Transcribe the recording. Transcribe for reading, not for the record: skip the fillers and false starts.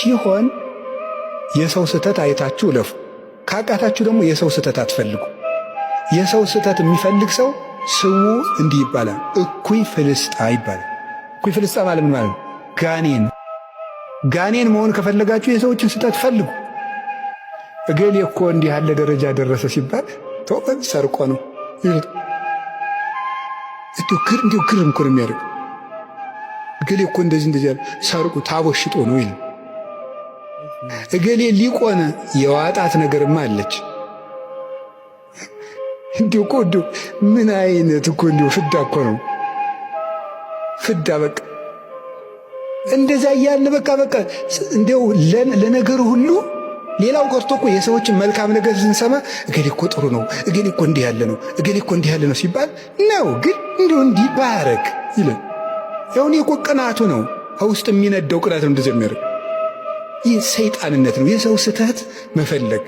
ሲሆን የሰው ስህተት አይታችሁ ለፉ። ካቃታችሁ ደግሞ የሰው ስህተት አትፈልጉ። የሰው ስህተት የሚፈልግ ሰው ስሙ እንዲህ ይባላል፣ እኩይ ፍልስጣ ይባላል። እኩይ ፍልስጣ ማለት ምን ማለት ነው? ጋኔን። ጋኔን መሆን ከፈለጋችሁ የሰዎችን ስህተት ፈልጉ። እገሌ እኮ እንዲህ ያለ ደረጃ ደረሰ ሲባል ተወን ሰርቆ ነው እንዲሁ ግርም እኮ ነው የሚያደርግ። እገሌ እኮ እንደዚህ ሰርቁ ታቦሽጦ ነው ይል። እገሌ ሊቆነ የዋጣት ነገርማ አለች። እንዲሁ እኮ ምን አይነት እኮ እንዲሁ ፍዳ እኮ ነው ፍዳ። በቃ እንደዛ እያለ በቃ እንዲሁ ለነገሩ ሁሉ ሌላው ቀርቶ እኮ የሰዎችን መልካም ነገር ስንሰማ እገሌ እኮ ጥሩ ነው፣ እገሌ እኮ እንዲህ ያለ ነው፣ እገሌ እኮ እንዲህ ያለ ነው ሲባል ነው። ግን እንዲሁ እንዲህ ባያረግ ይላል። ያውን እኮ ቅናቱ ነው፣ ከውስጥ የሚነደው ቅናት ነው እንደዚህ የሚያደርግ። ይህ ሰይጣንነት ነው፣ የሰው ስህተት መፈለግ።